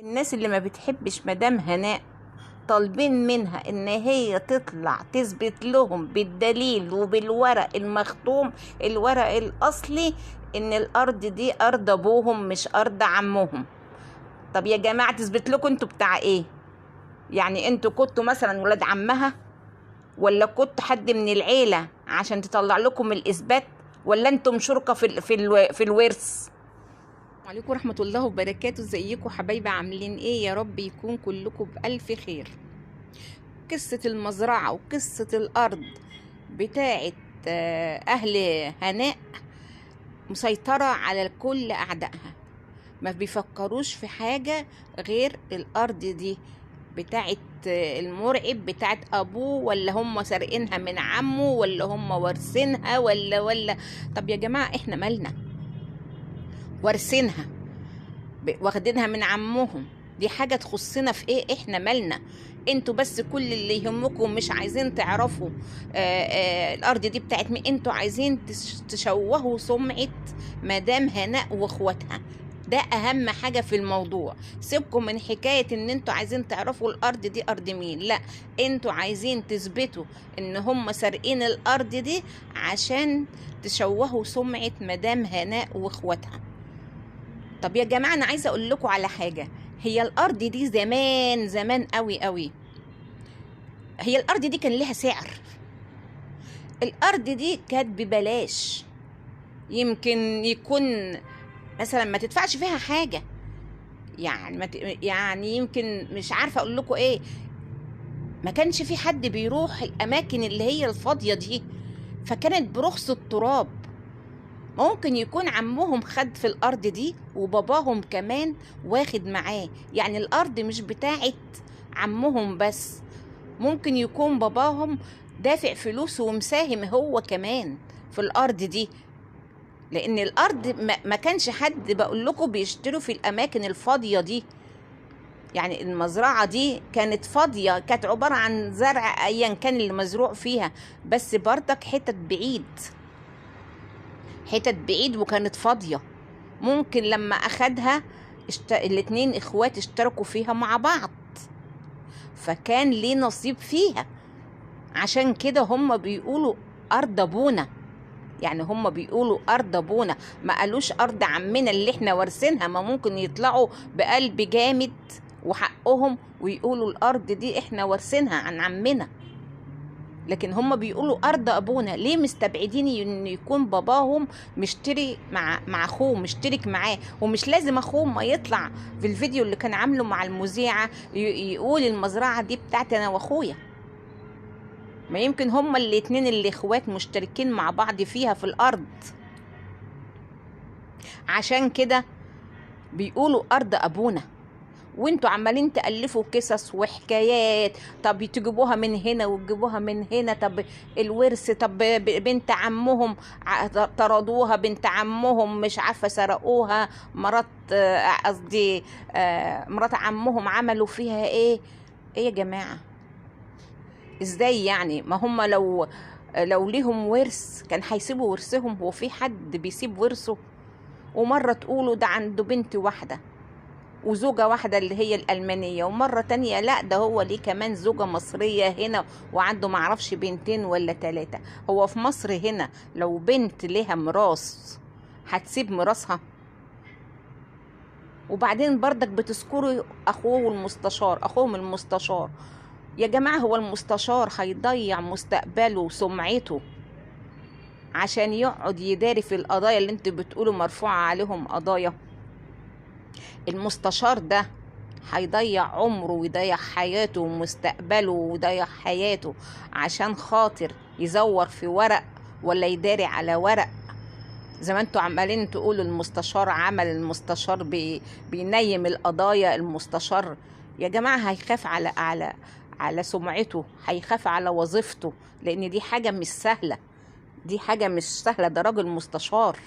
الناس اللي ما بتحبش مدام هناء طالبين منها ان هي تطلع تثبت لهم بالدليل وبالورق المختوم، الورق الاصلي، ان الارض دي ارض ابوهم مش ارض عمهم. طب يا جماعة تثبت لكم انتوا بتاع ايه؟ يعني انتوا كنتوا مثلا ولاد عمها، ولا كنت حد من العيلة عشان تطلع لكم الاثبات، ولا انتم شركة في الورث؟ وعليكم ورحمة الله وبركاته. ازيكم حبايبي؟ عاملين ايه؟ يا رب يكون كلكم بألف خير. قصة المزرعة وقصة الأرض بتاعت أهل هناء مسيطرة على كل أعدائها، ما بيفكروش في حاجة غير الأرض دي بتاعت المرعب، بتاعت أبوه، ولا هم سارقينها من عمه، ولا هم وارثينها، ولا. طب يا جماعة احنا مالنا؟ وارثينها، واخدينها من عمهم، دي حاجة تخصنا في ايه؟ احنا مالنا؟ انتوا بس كل اللي يهمكم مش عايزين تعرفوا الارض دي بتاعت مين. انتوا عايزين تشوهوا سمعة مدام هناء واخواتها. ده اهم حاجة في الموضوع. سيبكم من حكاية ان انتوا عايزين تعرفوا الارض دي ارض مين، لا، انتوا عايزين تثبتوا ان هم سارقين الارض دي عشان تشوهوا سمعة مدام هناء واخواتها. طب يا جماعة أنا عايزة أقول لكم على حاجة. هي الأرض دي زمان زمان قوي قوي، هي الأرض دي كان لها سعر. الأرض دي كانت ببلاش، يمكن يكون مثلا ما تدفعش فيها حاجة، يعني يعني يمكن مش عارفة أقول لكم إيه. ما كانش في حد بيروح الأماكن اللي هي الفاضية دي، فكانت برخص التراب. ممكن يكون عمهم خد في الأرض دي وباباهم كمان واخد معاه، يعني الأرض مش بتاعت عمهم بس، ممكن يكون باباهم دافع فلوس ومساهم هو كمان في الأرض دي. لأن الأرض ما كانش حد بقول لكم بيشتروا في الأماكن الفاضية دي. يعني المزرعة دي كانت فاضية، كانت عبارة عن زرع أيا كان اللي مزروع فيها، بس برضك حتت بعيد، حتت بعيد وكانت فاضية. ممكن لما أخدها الاتنين إخوات اشتركوا فيها مع بعض، فكان ليه نصيب فيها. عشان كده هم بيقولوا أرض أبونا، يعني هم بيقولوا أرض أبونا، ما قالوش أرض عمنا اللي احنا وارثينها. ما ممكن يطلعوا بقلب جامد وحقهم ويقولوا الأرض دي احنا وارثينها عن عمنا، لكن هم بيقولوا أرض أبونا. ليه؟ مستبعدين إن يكون باباهم مشتري مع أخوه، مشترك معاه. ومش لازم أخوه ما يطلع في الفيديو اللي كان عامله مع المذيعة يقول المزرعة دي بتاعتي أنا وأخويا. ما يمكن هما الاتنين اللي إخوات مشتركين مع بعض فيها في الأرض. عشان كده بيقولوا أرض أبونا. وانتوا عمالين تألفوا قصص وحكايات، طب تجيبوها من هنا وتجيبوها من هنا. طب الورث، طب بنت عمهم طردوها، بنت عمهم مش عارفة سرقوها، مرات قصدي مرات عمهم عملوا فيها ايه. ايه يا جماعة؟ ازاي يعني؟ ما هم لو ليهم ورث كان هيسيبوا ورثهم. هو في حد بيسيب ورثه؟ ومرة تقولوا ده عنده بنت واحدة وزوجة واحدة اللي هي الألمانية، ومرة تانية لا ده هو ليه كمان زوجة مصرية هنا وعنده معرفش بنتين ولا 3. هو في مصر هنا لو بنت لها ميراث هتسيب ميراثها؟ وبعدين برضك بتذكروا أخوه المستشار، أخوهم المستشار. يا جماعة هو المستشار هيضيع مستقبله وسمعته عشان يقعد يداري في القضايا اللي انتوا بتقولوا مرفوعة عليهم قضايا؟ المستشار ده هيضيع عمره ويضيع حياته ومستقبله ويضيع حياته عشان خاطر يزور في ورق ولا يداري على ورق؟ زي ما انتوا عمالين تقولوا المستشار عمل، المستشار بينيم القضايا، المستشار. يا جماعة هيخاف على سمعته، هيخاف على وظيفته، لان دي حاجة مش سهلة، دي حاجة مش سهلة. ده راجل مستشار،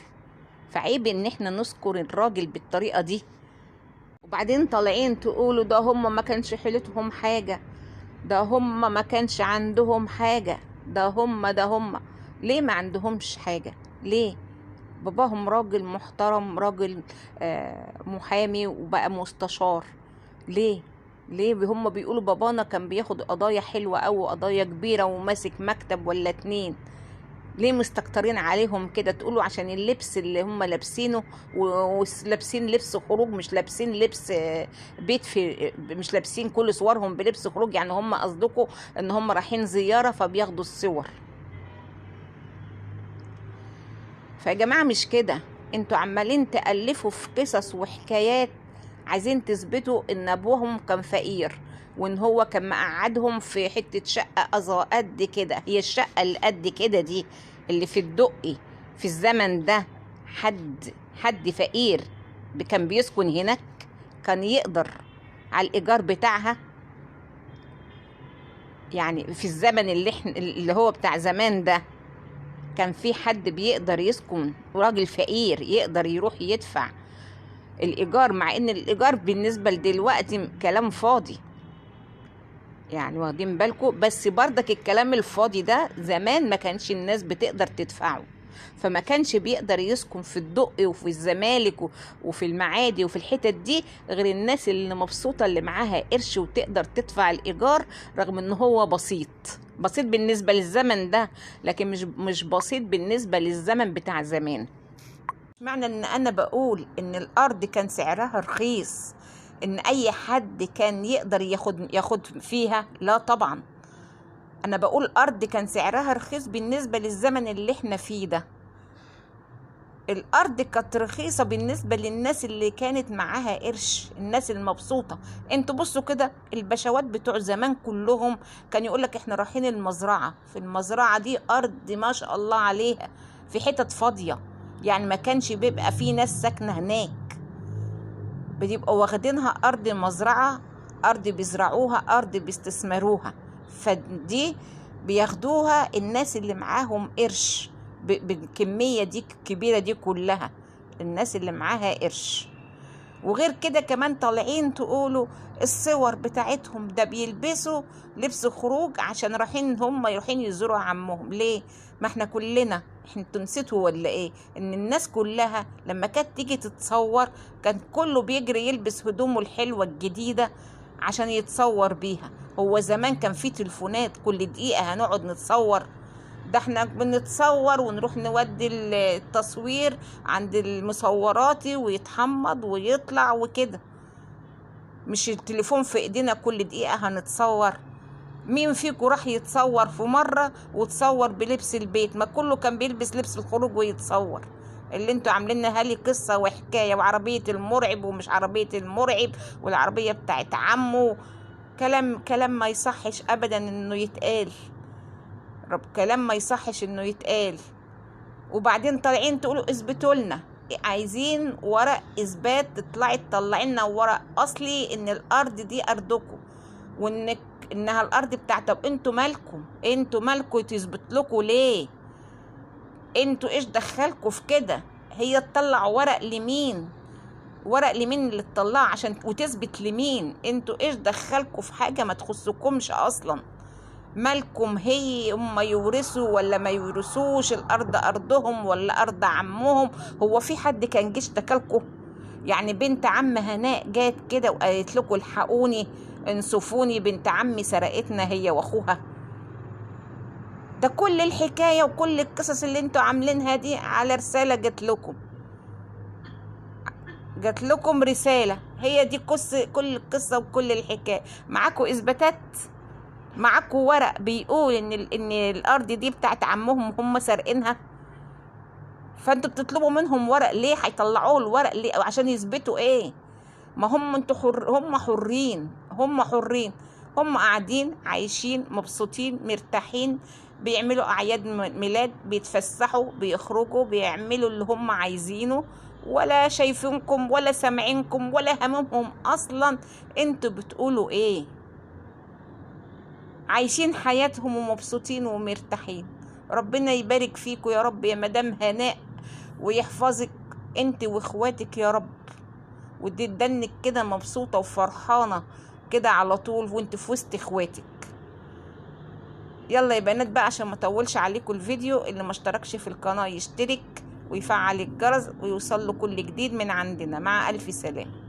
فعيب ان احنا نذكر الراجل بالطريقة دي. وبعدين طالعين تقولوا ده هم ما كانش حيلتهم حاجة، ده هم ما كانش عندهم حاجة، ده هم. ليه ما عندهمش حاجة؟ ليه؟ باباهم راجل محترم، راجل محامي وبقى مستشار. ليه؟ ليه هم بيقولوا بابانا كان بياخد قضايا حلوة أو قضايا كبيرة وماسك مكتب ولا 2؟ ليه مستكترين عليهم كده؟ تقولوا عشان اللبس اللي هم لابسينه، ولابسين لبس خروج، مش لابسين لبس بيت، في مش لابسين كل صورهم بلبس خروج، يعني هم قصدكم ان هم رايحين زيارة فبياخدوا الصور. فيا جماعة مش كده، انتوا عمالين تألفوا في قصص وحكايات، عايزين تثبتوا ان ابوهم كان فقير، وان هو كان مقعدهم في حتة شقة قد كده. هي الشقة اللي قد كده دي اللي في الدقي في الزمن ده، حد فقير كان بيسكن هناك؟ كان يقدر على الإيجار بتاعها؟ يعني في الزمن اللي هو بتاع زمان ده، كان في حد بيقدر يسكن، راجل فقير يقدر يروح يدفع الإيجار؟ مع إن الإيجار بالنسبة لدلوقتي كلام فاضي، يعني واخدين بالكم؟ بس برضك الكلام الفاضي ده زمان ما كانش الناس بتقدر تدفعه، فما كانش بيقدر يسكن في الدقي وفي الزمالك وفي المعادي وفي الحتت دي غير الناس اللي مبسوطة، اللي معاها قرش وتقدر تدفع الإيجار، رغم إن هو بسيط بالنسبة للزمن ده، لكن مش بسيط بالنسبة للزمن بتاع زمان. معنى ان انا بقول ان الارض كان سعرها رخيص ان اي حد كان يقدر ياخد فيها؟ لا طبعا. انا بقول الارض كان سعرها رخيص بالنسبة للزمن اللي احنا فيه ده. الارض كانت رخيصة بالنسبة للناس اللي كانت معاها قرش، الناس المبسوطة. انتوا بصوا كده، البشوات بتوع زمان كلهم كان يقولك احنا رايحين المزرعة، في المزرعة دي ارض ما شاء الله عليها في حتت فاضية، يعني ما كانش بيبقى في ناس ساكنة هناك، بيبقوا واخدينها أرض مزرعة، أرض بيزرعوها، أرض بيستثمروها، فدي بياخدوها الناس اللي معاهم قرش بالكمية دي الكبيرة دي كلها، الناس اللي معاها قرش. وغير كده كمان طالعين تقولوا الصور بتاعتهم ده بيلبسوا لبس خروج عشان رايحين يزوروا عمهم. ليه؟ ما احنا كلنا، انتوا نسيتوا ولا ايه ان الناس كلها لما كانت تيجي تتصور كان كله بيجري يلبس هدومه الحلوة الجديدة عشان يتصور بيها؟ هو زمان كان في تليفونات كل دقيقة هنقعد نتصور؟ ده احنا بنتصور ونروح نودي التصوير عند المصوراتي ويتحمض ويطلع وكده، مش التليفون في ايدينا كل دقيقة هنتصور. مين فيكم راح يتصور في مرة وتصور بلبس البيت؟ ما كله كان بيلبس لبس الخروج ويتصور. اللي انتوا عاملينها لي قصة وحكاية، وعربية المرعب ومش عربية المرعب والعربية بتاعت عمه، كلام ما يصحش ابدا انه يتقال، كلام ما يصحش انه يتقال. وبعدين طالعين تقولوا اثبتوا لنا، عايزين ورق اثبات، تطلعي لنا ورق اصلي ان الارض دي ارضكم انها الارض بتاعت. طب انتوا مالكم تثبت لكم ليه؟ انتوا ايش دخلكم في كده؟ هي تطلع ورق لمين اللي تطلعها عشان وتثبت لمين؟ انتوا ايش دخلكم في حاجة ما تخصكمش اصلا؟ مالكم؟ هم يورثوا ولا ما يورثوش؟ الارض ارضهم ولا ارض عمهم؟ هو في حد كان جيش اشتكالكم؟ يعني بنت عم هناء جات كده وقالت لكم الحقوني انصفوني، بنت عمي سرقتنا هي واخوها؟ ده كل الحكاية وكل القصص اللي انتوا عاملينها دي على رسالة جات لكم رسالة، هي دي كل القصة وكل الحكاية. معاكوا اثباتات؟ معاكوا ورق بيقول ان الارض دي بتاعت عمهم هم سارقينها؟ فانتوا بتطلبوا منهم ورق ليه؟ هيطلعوه الورق ليه؟ عشان يثبتوا ايه؟ ما هم انتوا هم حرين، هم قاعدين عايشين مبسوطين مرتاحين، بيعملوا اعياد ميلاد، بيتفسحوا، بيخرجوا، بيعملوا اللي هم عايزينه، ولا شايفينكم ولا سامعينكم ولا هممهم اصلا انتوا بتقولوا ايه. عايشين حياتهم ومبسوطين ومرتاحين. ربنا يبارك فيكم يا رب يا مدام هناء، ويحفظك انت واخواتك يا رب، وتدنك كده مبسوطة وفرحانة كده على طول وانت في وسط اخواتك. يلا يا بنات بقى عشان ما اطولش عليكم الفيديو، اللي ما اشتركش في القناة يشترك ويفعل الجرس ويوصل له كل جديد من عندنا. مع الف سلامة.